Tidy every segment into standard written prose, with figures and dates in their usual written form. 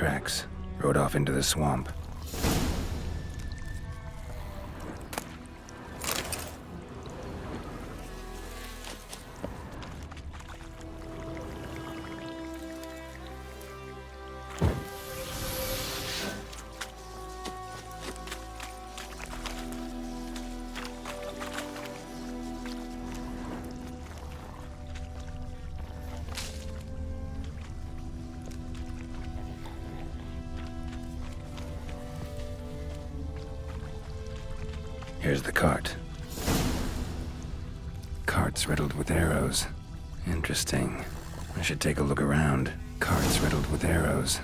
tracks, rode off into the swamp. Here's the cart. Cart's riddled with arrows. Interesting. I should take a look around. Cart's riddled with arrows.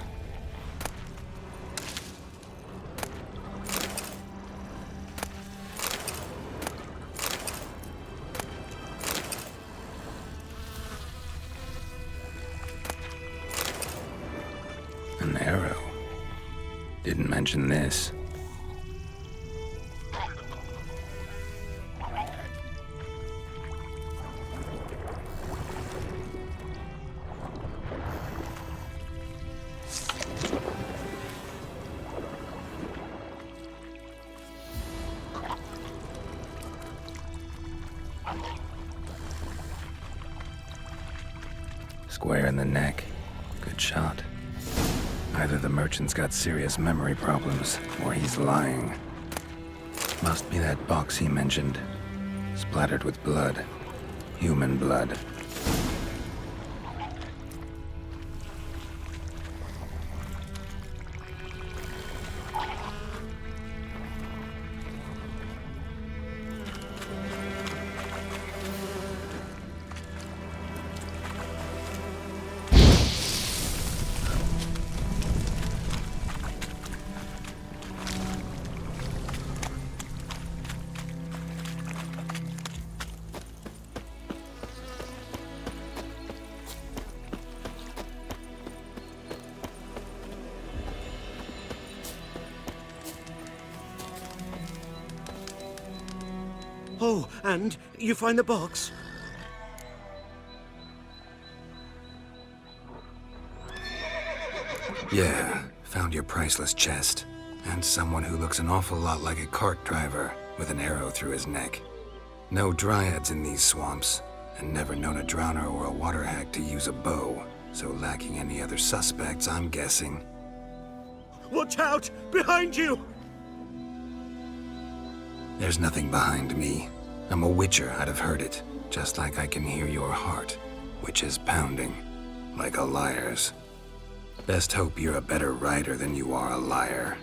An arrow. Didn't mention this. Square in the neck. Good shot. Either the merchant's got serious memory problems, or he's lying. Must be that box he mentioned. Splattered with blood. Human blood. Oh, and you find the box? Yeah, found your priceless chest. And someone who looks an awful lot like a cart driver, with an arrow through his neck. No dryads in these swamps, and never known a drowner or a water hag to use a bow, so lacking any other suspects, I'm guessing. Watch out! Behind you! There's nothing behind me. I'm a witcher, I'd have heard it. Just like I can hear your heart, which is pounding, like a liar's. Best hope you're a better writer than you are a liar.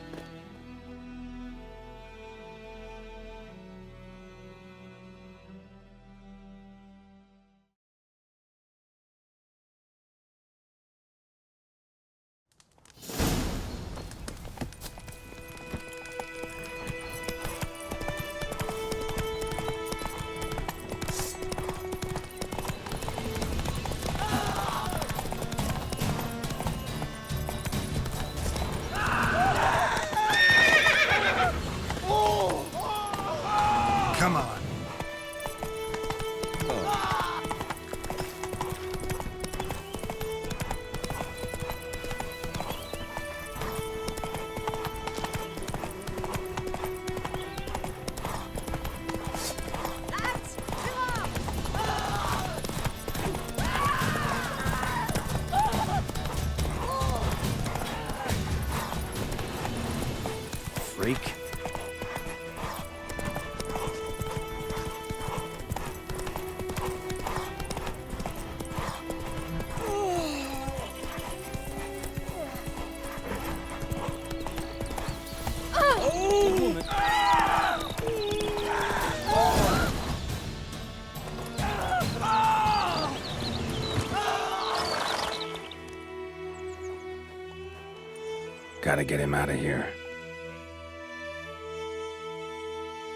Come on. Freak. Gotta get him out of here.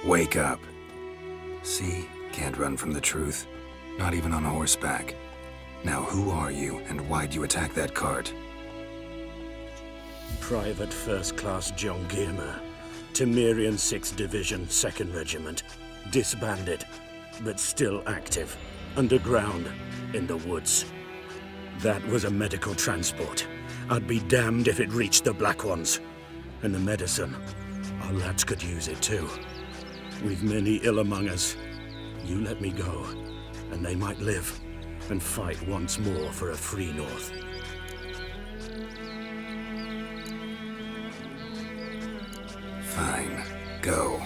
Wake up. See? Can't run from the truth. Not even on horseback. Now who are you, and why'd you attack that cart? Private First Class John Giermer, Temerian 6th Division, 2nd Regiment. Disbanded, but still active. Underground, in the woods. That was a medical transport. I'd be damned if it reached the Black Ones. And the medicine, our lads could use it too. We've many ill among us. You let me go, and they might live and fight once more for a free North. Fine. Go.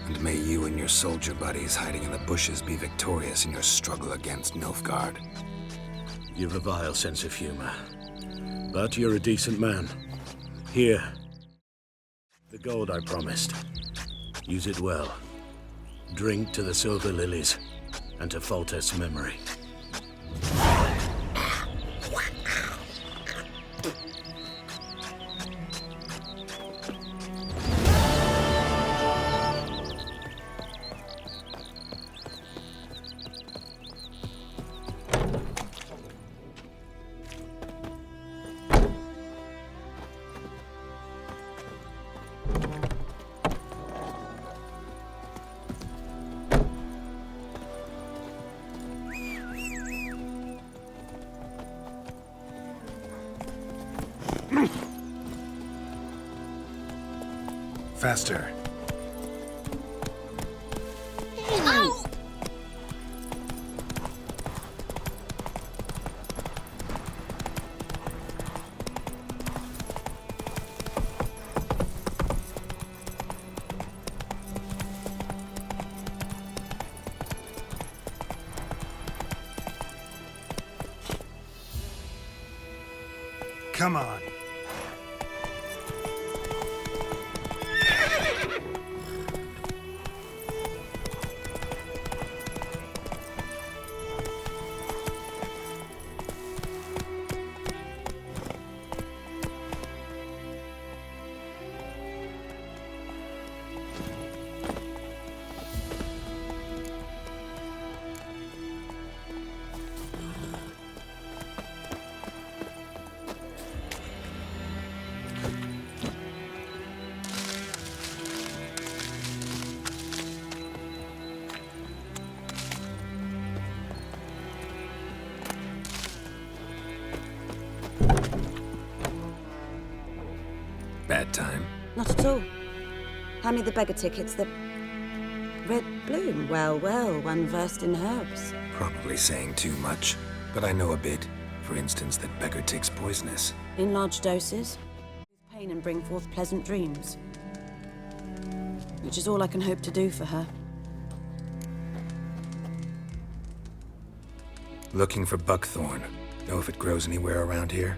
And may you and your soldier buddies hiding in the bushes be victorious in your struggle against Nilfgaard. You've a vile sense of humor. But you're a decent man. Here. The gold I promised. Use it well. Drink to the Silver Lilies and to Foltest's memory. Faster. Come on. Bad time? Not at all. Hand me the beggar tickets, the red bloom. Well, well, one versed in herbs. Probably saying too much, but I know a bit. For instance, that beggar tick's poisonous. In large doses, pain and bring forth pleasant dreams. Which is all I can hope to do for her. Looking for buckthorn. Know if it grows anywhere around here?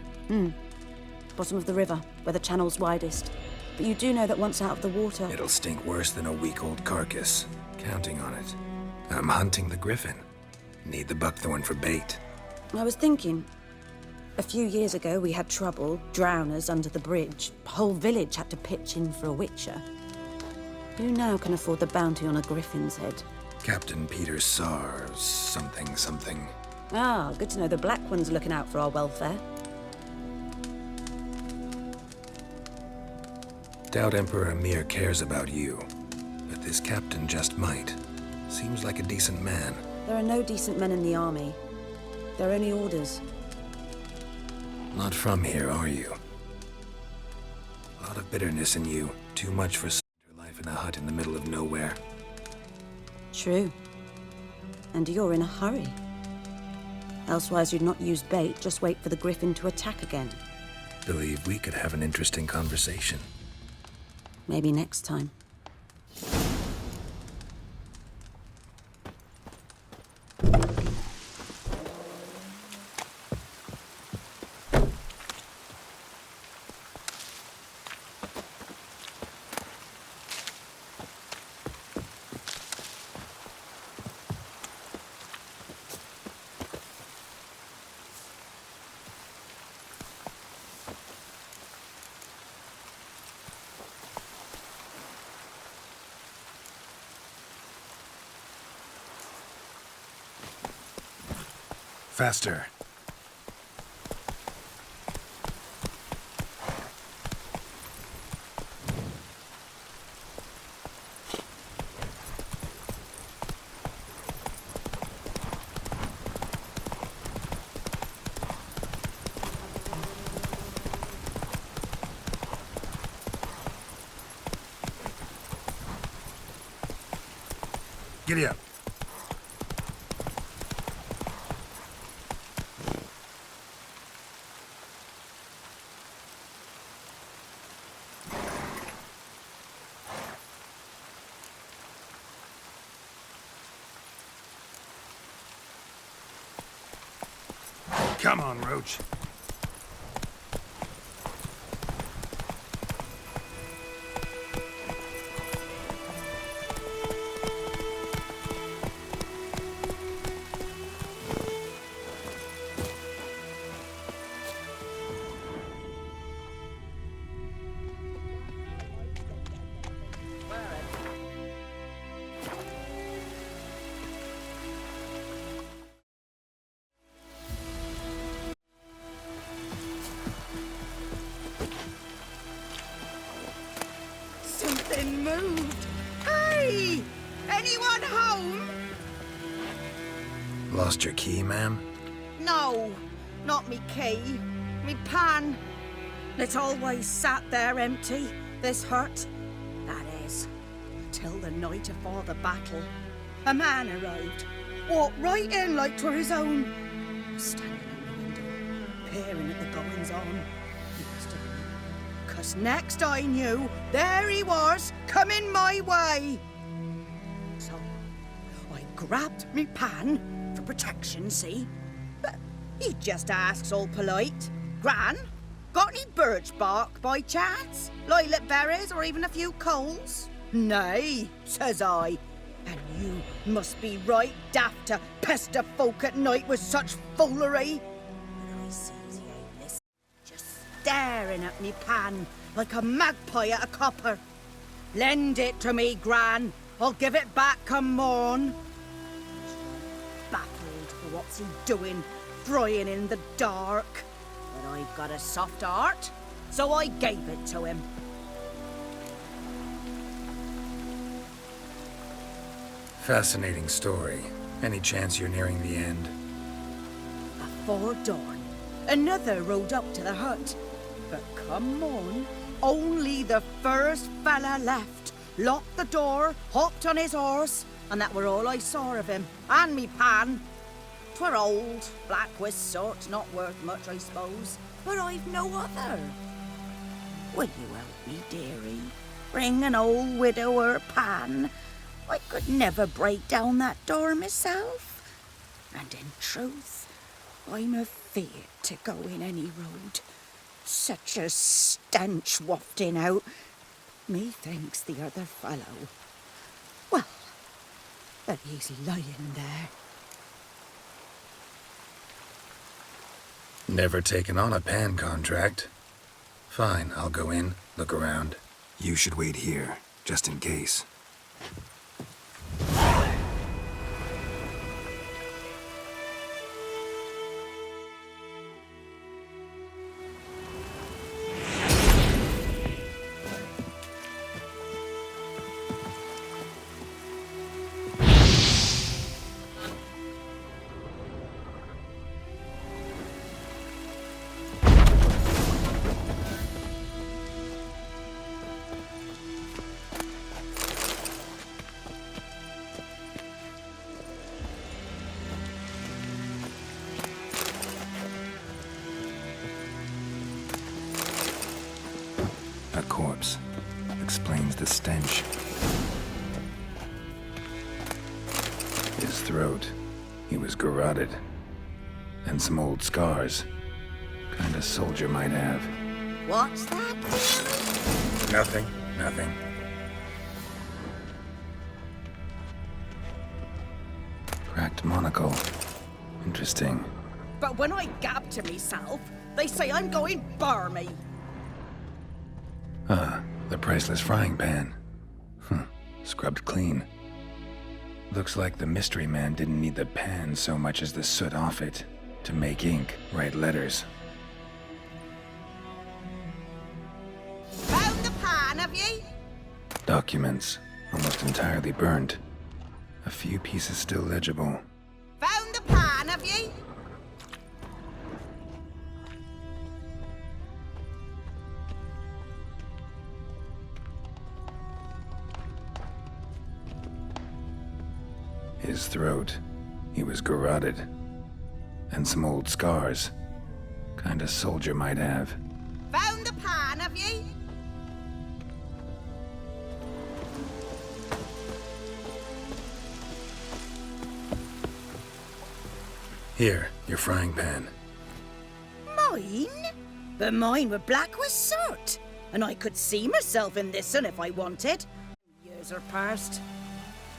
Bottom of the river, where the channel's widest. But you do know that once out of the water... It'll stink worse than a week-old carcass. Counting on it. I'm hunting the griffin. Need the buckthorn for bait. I was thinking... A few years ago, we had trouble, drowners under the bridge. The whole village had to pitch in for a witcher. Who now can afford the bounty on a griffin's head? Captain Peter Sars, something. Ah, good to know the Black One's looking out for our welfare. Doubt Emperor Emhyr cares about you, but this captain just might. Seems like a decent man. There are no decent men in the army. They're only orders. Not from here, are you? A lot of bitterness in you. Too much for your life in a hut in the middle of nowhere. True. And you're in a hurry. Elsewise you'd not use bait, just wait for the griffin to attack again. Believe we could have an interesting conversation. Maybe next time. Faster. Giddy up. Come on, Roach. Something moved. Hey! Anyone home? Lost your key, ma'am? No, not me key. Me pan. It's always sat there empty, this hut. That is, till the night afore the battle. A man arrived. Walked right in like 'twere his own. Standing in the window, peering at the goings-on. He must have been. 'Cause next I knew, there he was, coming my way. So, I grabbed me pan, for protection, see? But he just asks all polite, Gran, got any birch bark by chance? Lilac berries or even a few coals? Nay, says I. And you must be right daft to pester folk at night with such foolery. But I sees he ain't listening, just staring at me pan like a magpie at a copper. Lend it to me, Gran. I'll give it back come morn. Baffled for what's he doing, frying in the dark. But I've got a soft heart, so I gave it to him. Fascinating story. Any chance you're nearing the end? Before dawn, another rode up to the hut. But come on, only the first fella left. Locked the door, hopped on his horse, and that were all I saw of him. And me pan. 'Twere old, black with sort, not worth much, I suppose. But I've no other. Will you help me, dearie? Bring an old widower pan. I could never break down that door myself. And in truth, I'm afeard to go in any road. Such a stench wafting out. Methinks the other fellow. Well, but he's lying there. Never taken on a pan contract. Fine, I'll go in, look around. You should wait here, just in case. A corpse. Explains the stench. His throat. He was garroted. And some old scars. Kind a soldier might have. What's that? Nothing. Nothing. Cracked monocle. Interesting. But when I gab to myself, they say I'm going barmy. Ah, the priceless frying pan. Scrubbed clean. Looks like the mystery man didn't need the pan so much as the soot off it to make ink, write letters. Found the pan, have ye? Documents, almost entirely burnt. A few pieces still legible. Found the pan, have ye? His throat. He was garroted. And some old scars. Kind a soldier might have. Found the pan, have ye? Here, your frying pan. Mine? But mine were black with soot. And I could see myself in this one if I wanted. Years are past.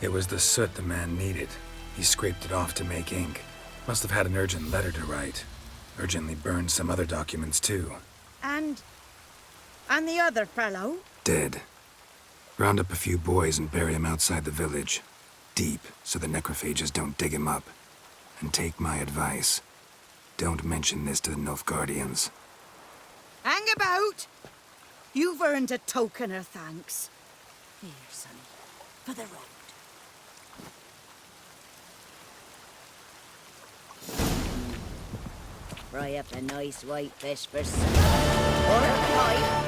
It was the soot the man needed. He scraped it off to make ink. Must have had an urgent letter to write. Urgently burned some other documents too. And the other fellow? Dead. Round up a few boys and bury him outside the village. Deep, so the necrophages don't dig him up. And take my advice. Don't mention this to the Nilfgaardians. Hang about! You've earned a token of thanks. Here, sonny, for the road. Fry up a nice white fish for supper. Order pie.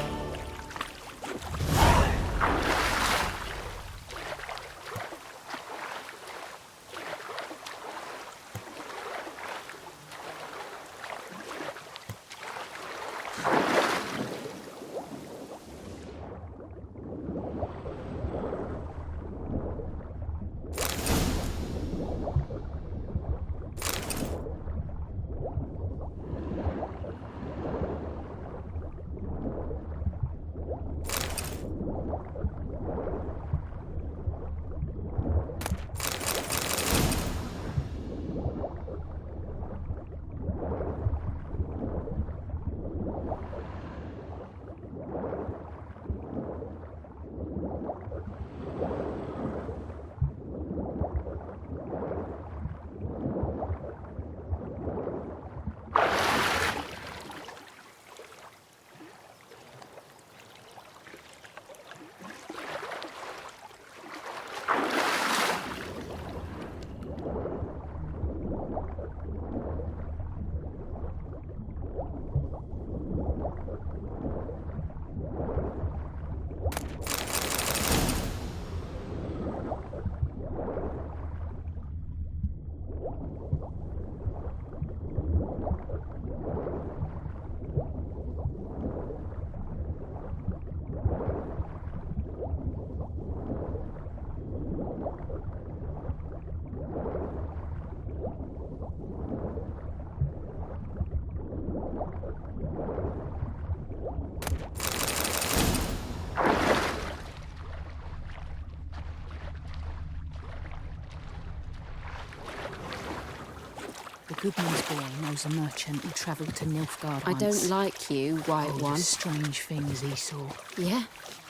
The Goodman's boy knows a merchant who travelled to Nilfgaard I once. don't like you, White The One. strange things he saw. Yeah?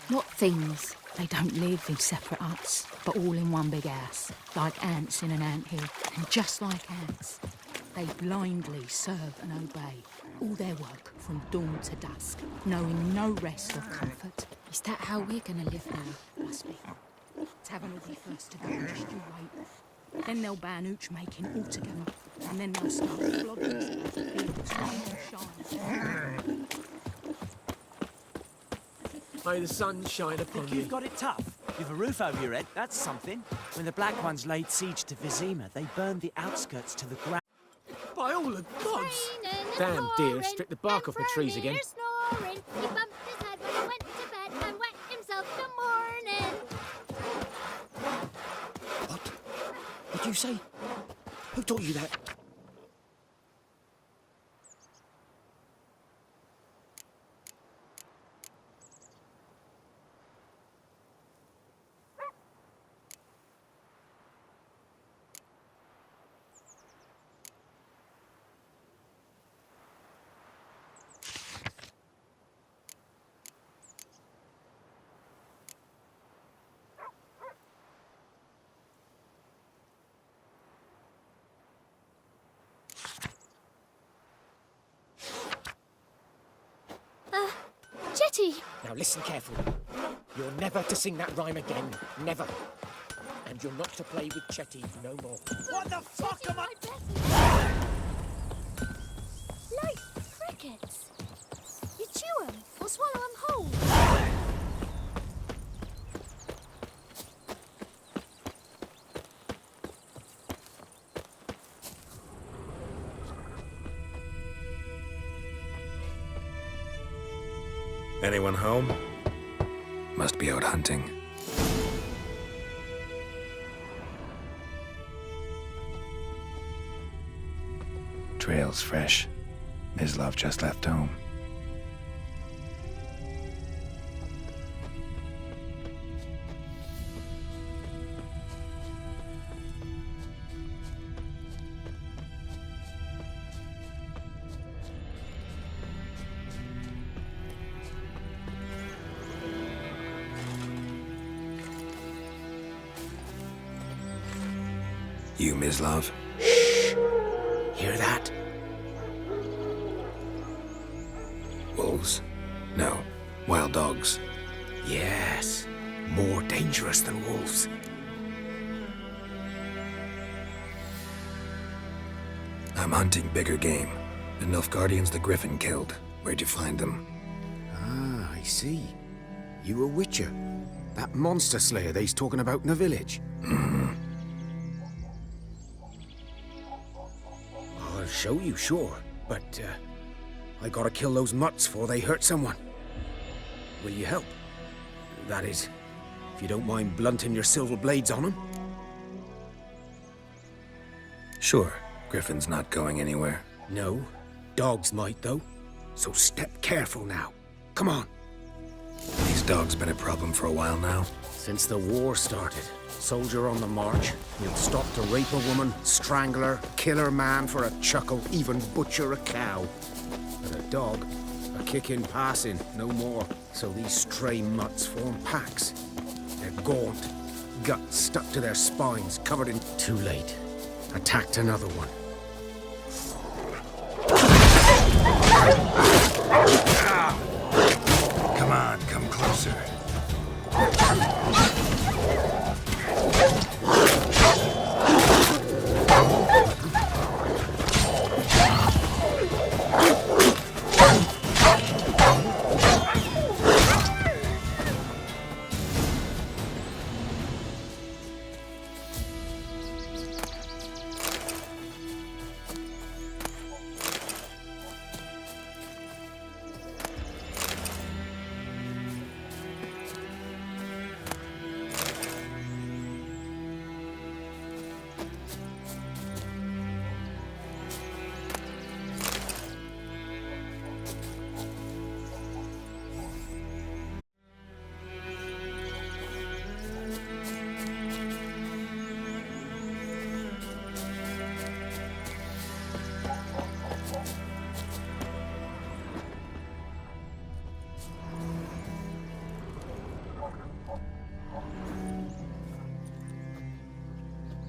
What things? They don't live in separate huts, but all in one big house, like ants in an anthill. And just like ants, they blindly serve and obey. All their work from dawn to dusk, knowing no rest or comfort. Is that how we're gonna live now? Must be. Tavern will be first to go, just you wait. Then they'll ban hooch making altogether, and then they'll start flogging us about the fields, rain and shine. May the sun shine upon you. You've got it tough. You've a roof over your head, that's something. When the Black Ones laid siege to Vizima, they burned the outskirts to the ground. By all the gods! Damn deer, stripped the bark off the trees again. Snoring. He bumped his head when he went to bed and wet himself till morning. What? What'd you say? Who taught you that? Jetty! Now listen carefully. You're never to sing that rhyme again. Never. And you're not to play with Chetty no more. What the fuck am I... Like crickets. You chew 'em or swallow 'em whole. Anyone home? Must be out hunting. Trail's fresh. Mislav just left home. You, Mislav? Hear that? Wolves? No. Wild dogs. Yes. More dangerous than wolves. I'm hunting bigger game. The Nilfgaardians the Griffin killed. Where'd you find them? Ah, I see. You a witcher. That monster slayer they's talking about in the village. I'll show you, sure. But, I gotta kill those mutts before they hurt someone. Will you help? That is, if you don't mind blunting your silver blades on them. Sure. Griffin's not going anywhere. No. Dogs might, though. So step careful now. Come on. These dogs been a problem for a while now. Since the war started, soldier on the march, you'll stop to rape a woman, strangle her, kill her man for a chuckle, even butcher a cow. But a dog, a kick in passing, no more. So these stray mutts form packs. They're gaunt, guts stuck to their spines, covered in... Too late. Attacked another one. Come on, come closer.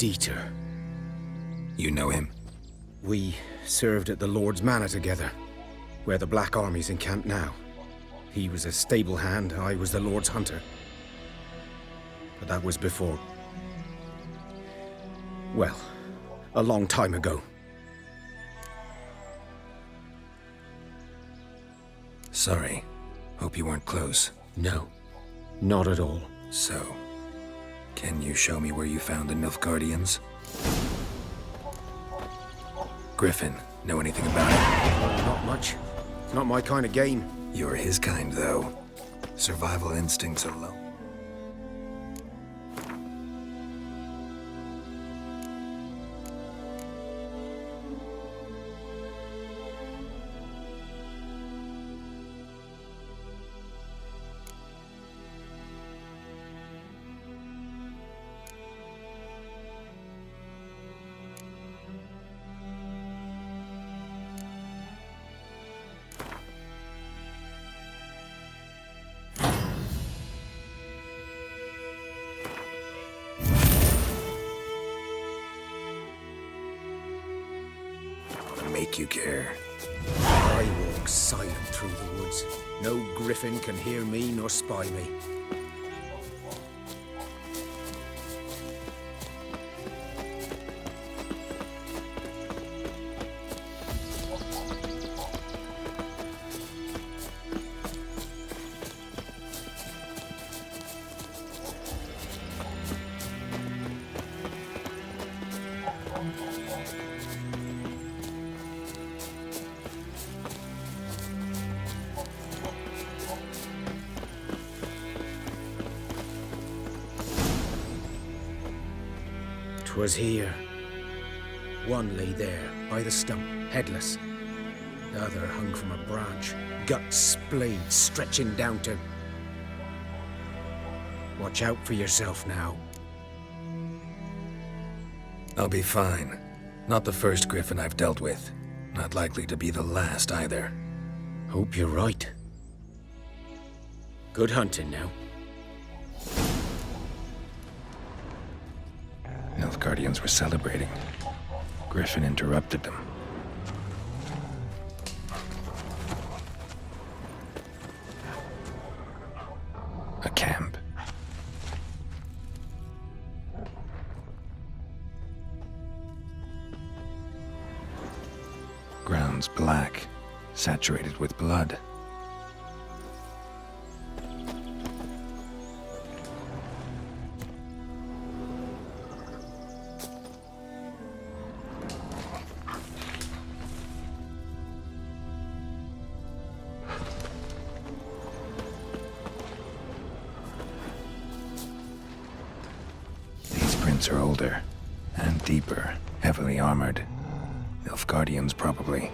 Dieter. You know him? We served at the Lord's Manor together, where the Black Army's encamped now. He was a stable hand, I was the Lord's hunter. But that was before... well, a long time ago. Sorry. Hope you weren't close. No, not at all. So, can you show me where you found the Nilfgaardians? Griffin, know anything about it? Not much. It's not my kind of game. You're his kind, though. Survival instincts alone. Make you care. I walk silent through the woods. No griffin can hear me nor spy me. 'Twas here. One lay there, by the stump, headless. The other hung from a branch, guts splayed, stretching down to... Watch out for yourself now. I'll be fine. Not the first griffin I've dealt with. Not likely to be the last either. Hope you're right. Good hunting now. Nilfgaardians were celebrating. Griffin interrupted them. A camp. Ground's black, saturated with blood. These prints are older and deeper, heavily armored. Nilfgaardians, probably.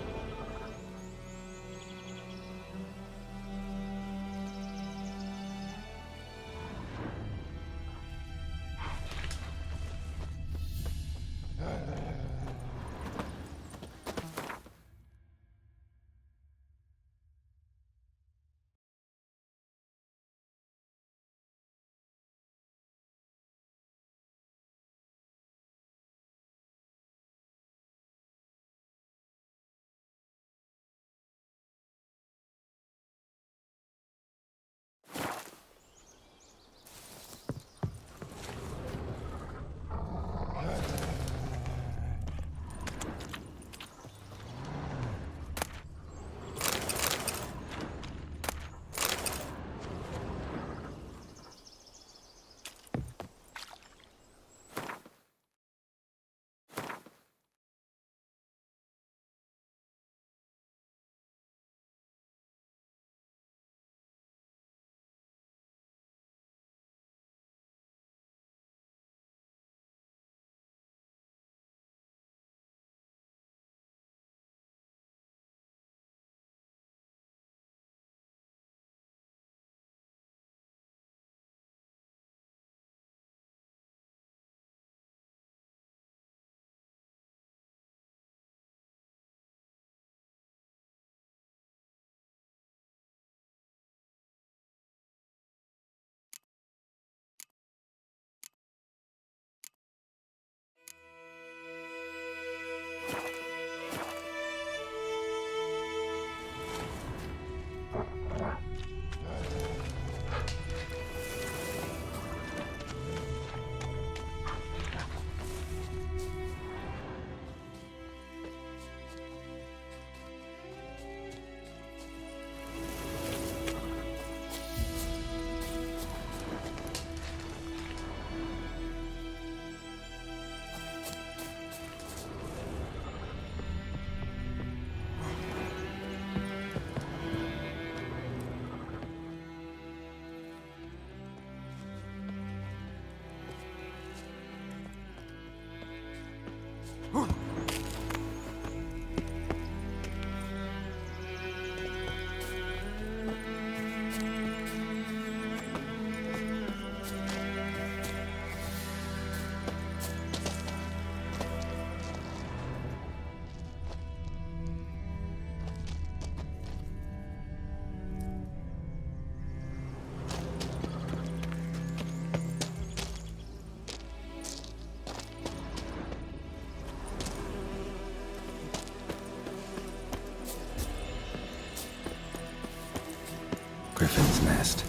Griffin's nest.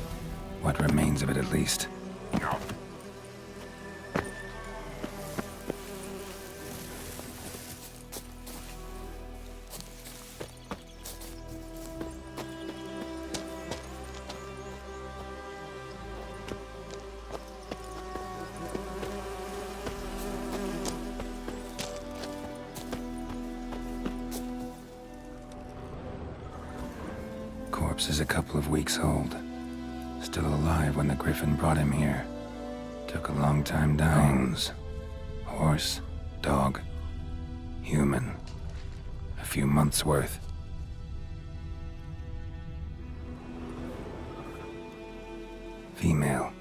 What remains of it, at least. Corpse is a couple of weeks old. Still alive when the Griffin brought him here. Took a long time dying. Horse, dog, human. A few months' worth. Female.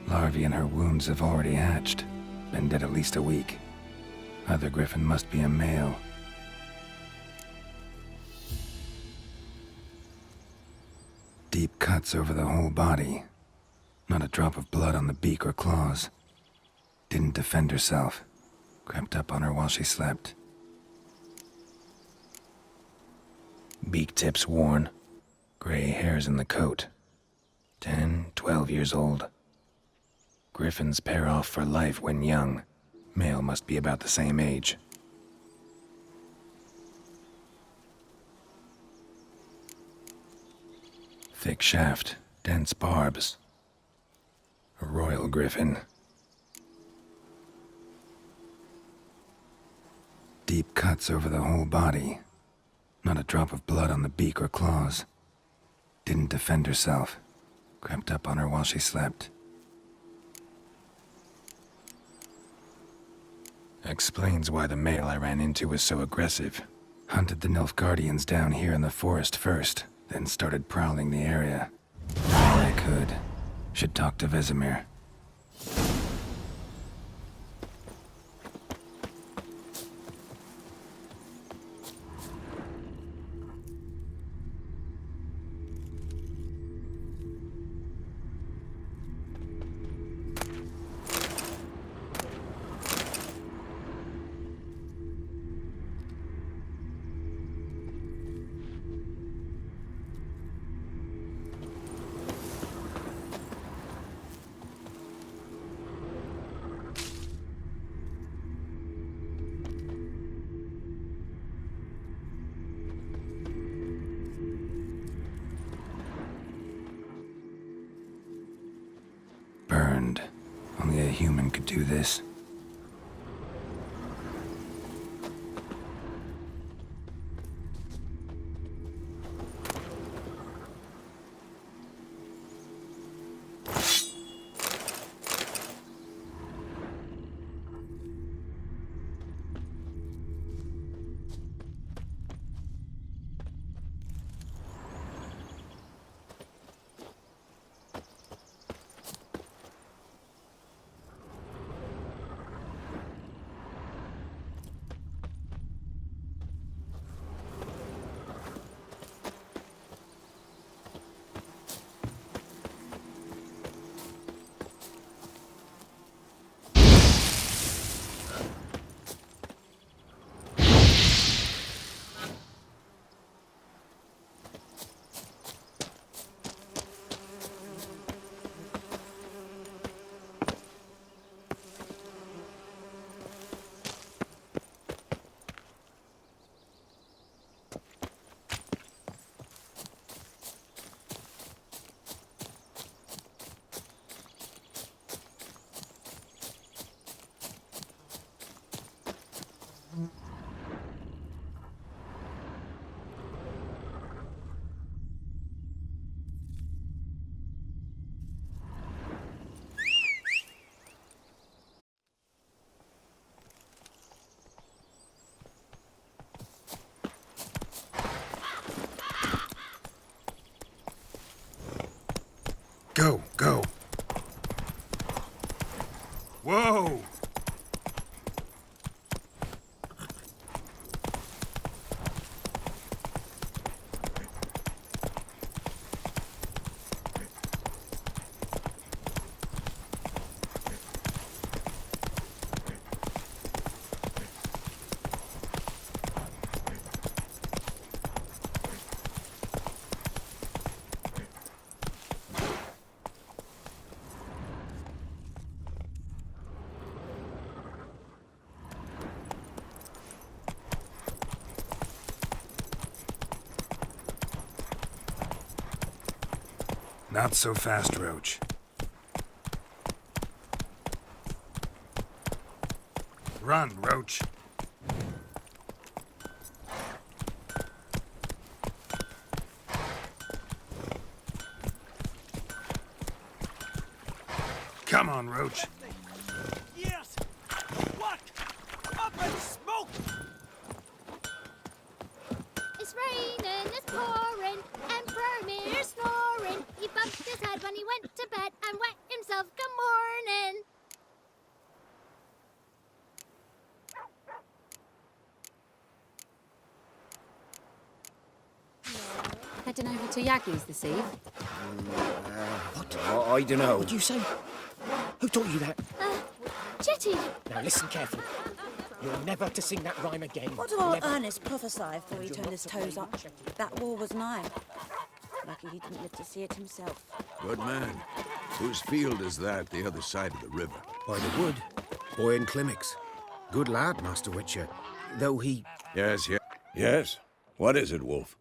Larvae in her wounds have already hatched. Been dead at least a week. Other griffin must be a male. Deep cuts over the whole body. Not a drop of blood on the beak or claws. Didn't defend herself. Crept up on her while she slept. Beak tips worn. Gray hairs in the coat. 10, 12 years old. Griffins pair off for life when young. Male must be about the same age. Thick shaft, dense barbs. A royal griffin. Deep cuts over the whole body. Not a drop of blood on the beak or claws. Didn't defend herself. Crept up on her while she slept. Explains why the male I ran into was so aggressive. Hunted the Nilfgaardians down here in the forest first, then started prowling the area. All I could. Should talk to Vesemir. Burned. Only a human could do this. Go, go. Whoa! Not so fast, Roach. Run, Roach. Come on, Roach. Yes! Whoa! raining, it's pouring, Emperor Mir snoring. He bumped his head when he went to bed and wet himself good morning. Heading over to Yagi's this eve. I don't know. What do you say? Who taught you that? Chitty, Now listen carefully. You're never to sing that rhyme again. What did old Never. Ernest prophesy before he turned his toes up? That war was nigh. Lucky he didn't live to see it himself. Good man. Whose field is that the other side of the river? By the wood. Boy in Climmix. Good lad, Master Witcher. Though he... Yes, yes. Yes? What is it, Wolf?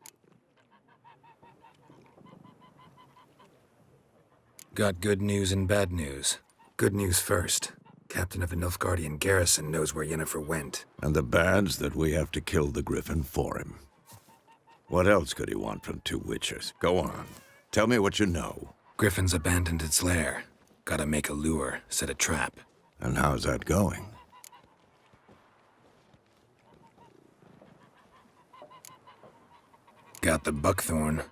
Got good news and bad news. Good news first. Captain of the Nilfgaardian garrison knows where Yennefer went. And the bad's that we have to kill the griffin for him. What else could he want from two witchers? Go on. Tell me what you know. Griffin's abandoned its lair. Gotta make a lure, set a trap. And how's that going? Got the buckthorn.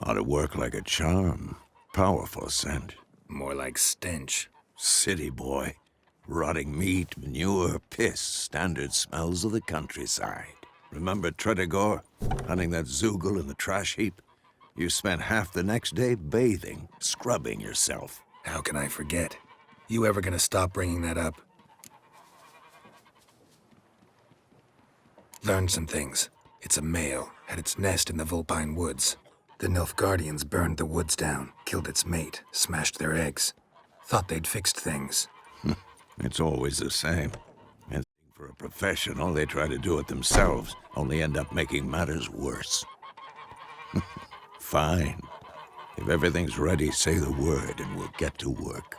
Ought to work like a charm. Powerful scent. More like stench. City boy. Rotting meat, manure, piss. Standard smells of the countryside. Remember Tredegor? Hunting that Zoogle in the trash heap? You spent half the next day bathing, scrubbing yourself. How can I forget? You ever gonna stop bringing that up? Learned some things. It's a male, had its nest in the Vulpine Woods. The Nilfgaardians burned the woods down, killed its mate, smashed their eggs. Thought they'd fixed things. It's always the same. And for a professional, they try to do it themselves, only end up making matters worse. Fine. If everything's ready, say the word and we'll get to work.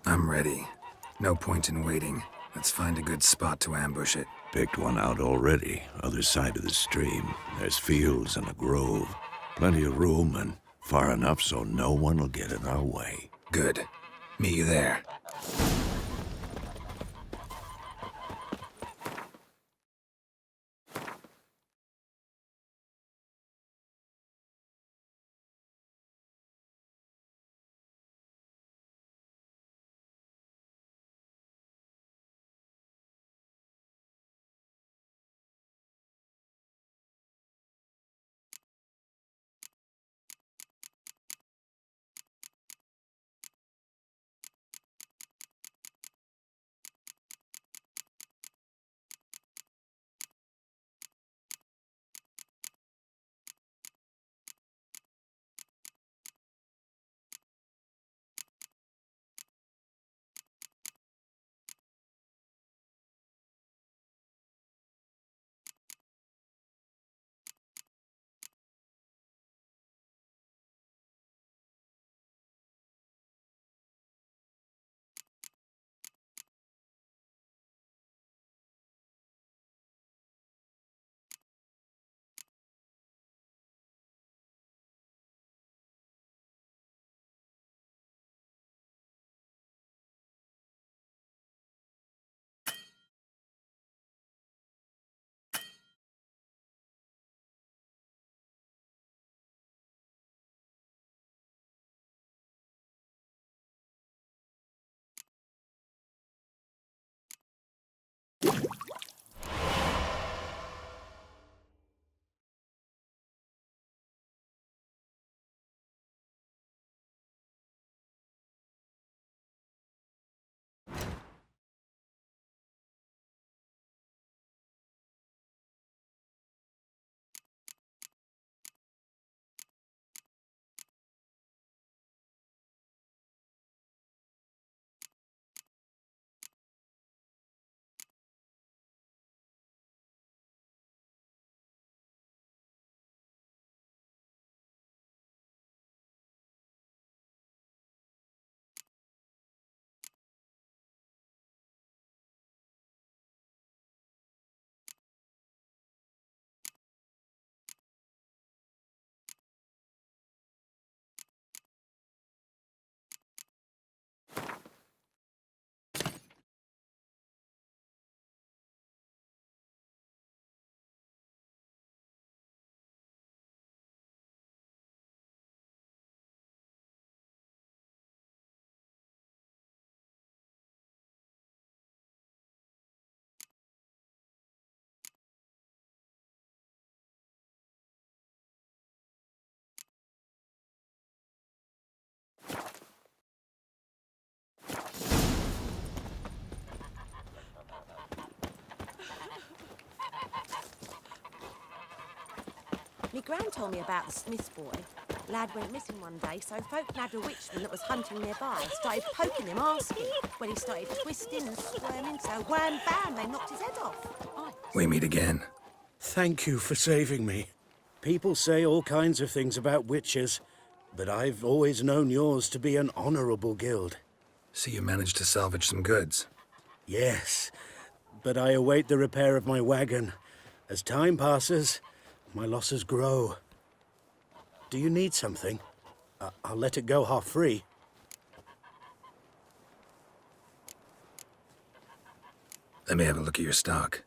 I'm ready. No point in waiting. Let's find a good spot to ambush it. Picked one out already, other side of the stream. There's fields and a grove. Plenty of room and far enough so no one will get in our way. Good. Meet you there. My gran told me about the Smith's boy. Lad went missing one day, so folk nabbed a witchman that was hunting nearby. Started poking him, asking. When he started twisting and squirming, so wham bam, they knocked his head off. We meet again. Thank you for saving me. People say all kinds of things about witches, but I've always known yours to be an honorable guild. So you managed to salvage some goods? Yes, but I await the repair of my wagon. As time passes, my losses grow. Do you need something? I'll let it go half-free. Let me have a look at your stock.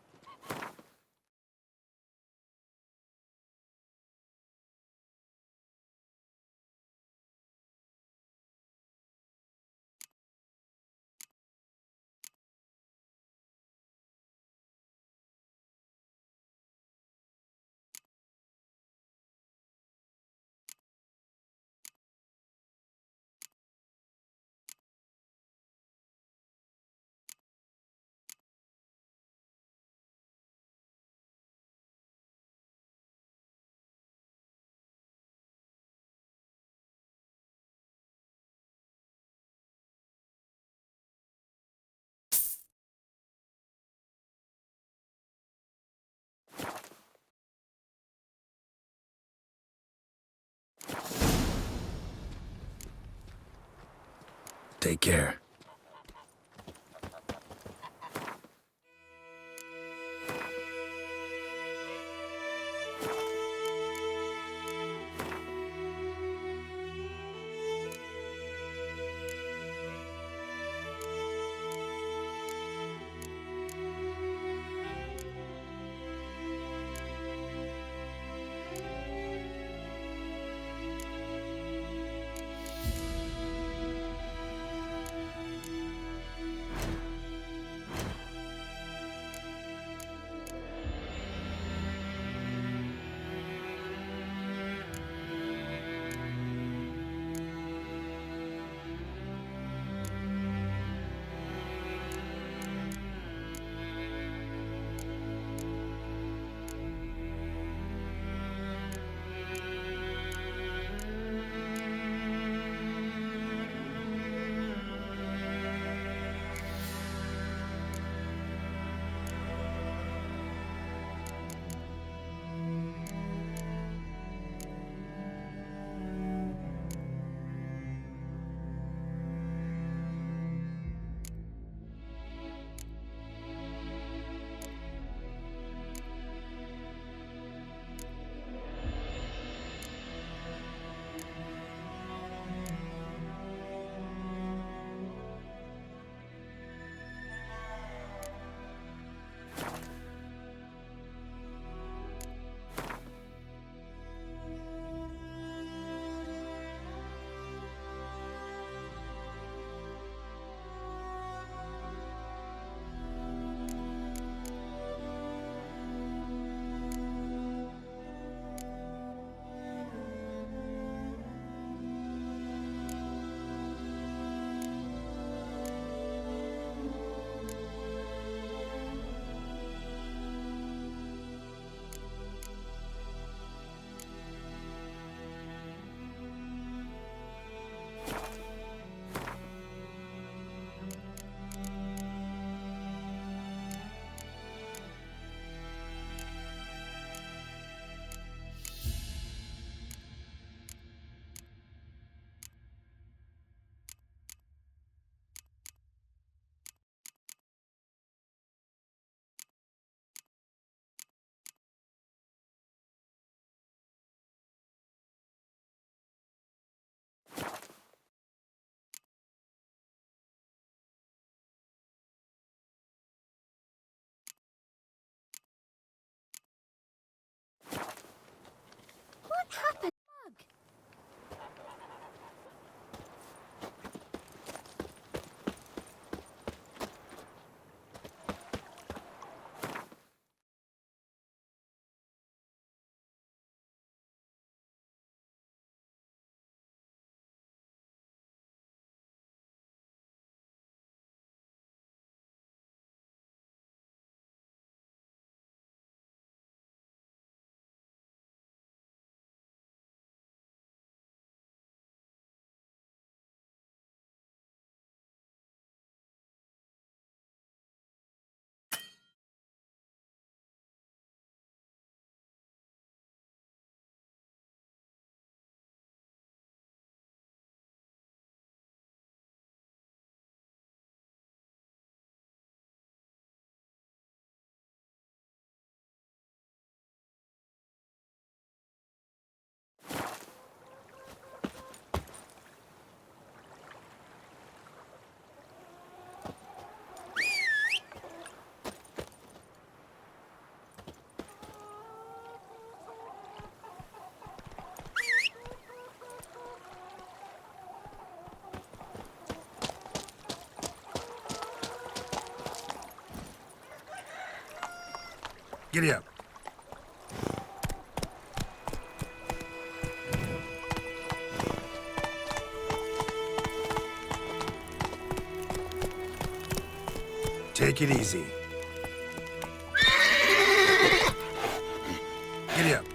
Take care. Giddy up. Take it easy. Giddy up.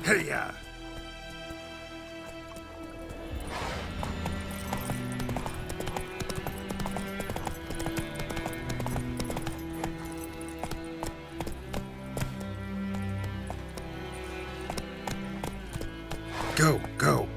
Hey-ya! Go, go.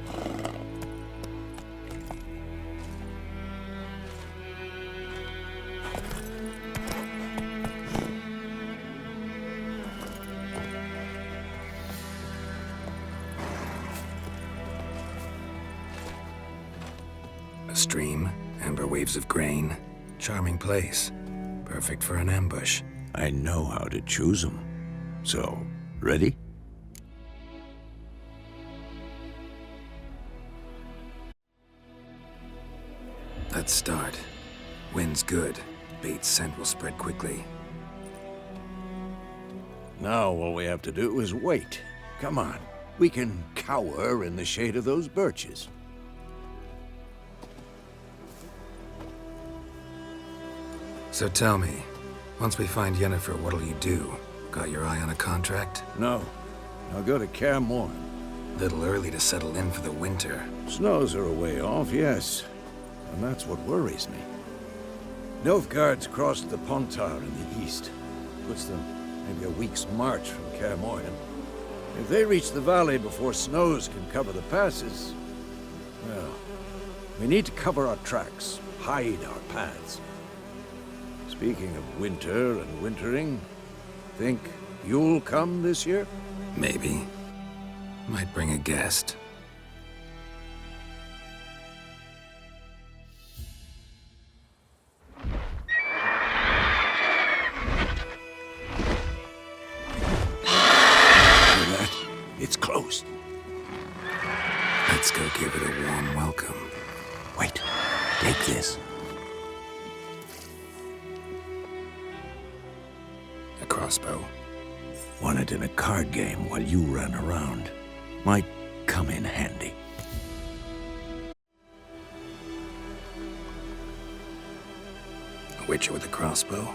A stream, amber waves of grain. Charming place. Perfect for an ambush. I know how to choose them. So, ready? Let's start. Wind's good. Bait's scent will spread quickly. Now all we have to do is wait. Come on. We can cower in the shade of those birches. So tell me, once we find Yennefer, what'll you do? Got your eye on a contract? No. I'll go to Kaer Morhen. Little early to settle in for the winter. Snows are a way off, yes. And that's what worries me. Nilfgaard's crossed the Pontar in the east. Puts them maybe a week's march from Kaer Morhen. If they reach the valley before snows can cover the passes, well, we need to cover our tracks, hide our paths. Speaking of winter and wintering, think you'll come this year? Maybe. Might bring a guest. It's closed. Let's go give it a warm welcome. Wait, take this. A crossbow. Won it in a card game while you ran around. Might come in handy. A witcher with a crossbow?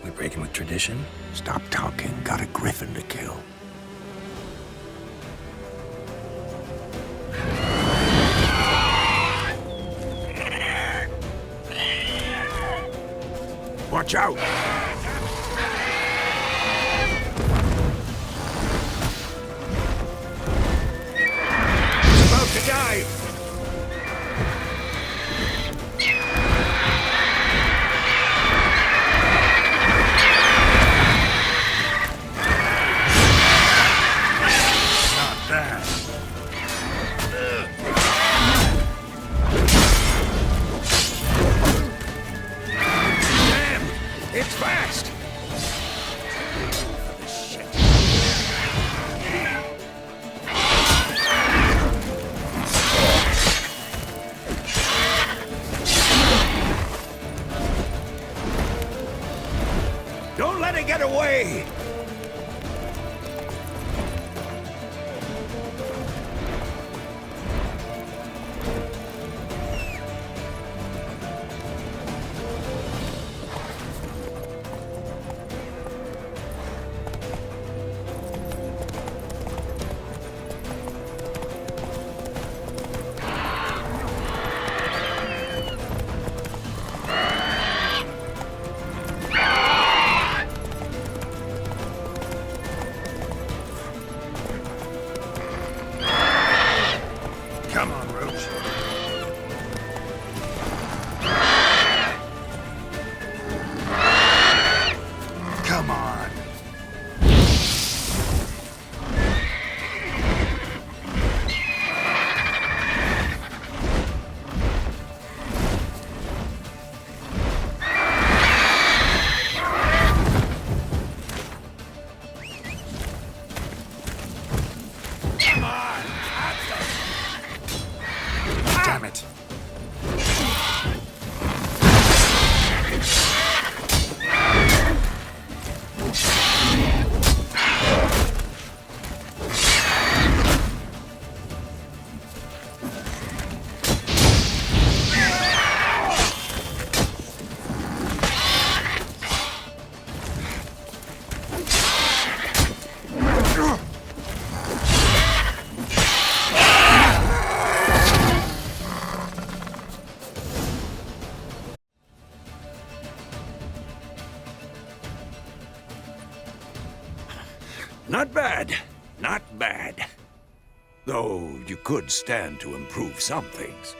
We breaking with tradition? Stop talking. Got a griffin to kill. Watch out! He's about to die! Not bad. It's fast! Shit. Don't let it get away! Not bad. Not bad. Though you could stand to improve some things.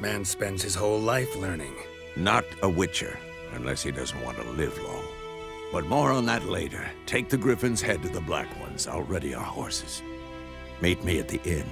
Man spends his whole life learning. Not a witcher, unless he doesn't want to live long. But more on that later. Take the Griffin's head to the Black Ones. I'll ready our horses. Meet me at the inn.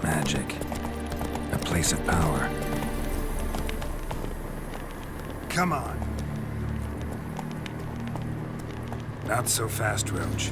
Magic. A place of power. Come on. Not so fast, Roach.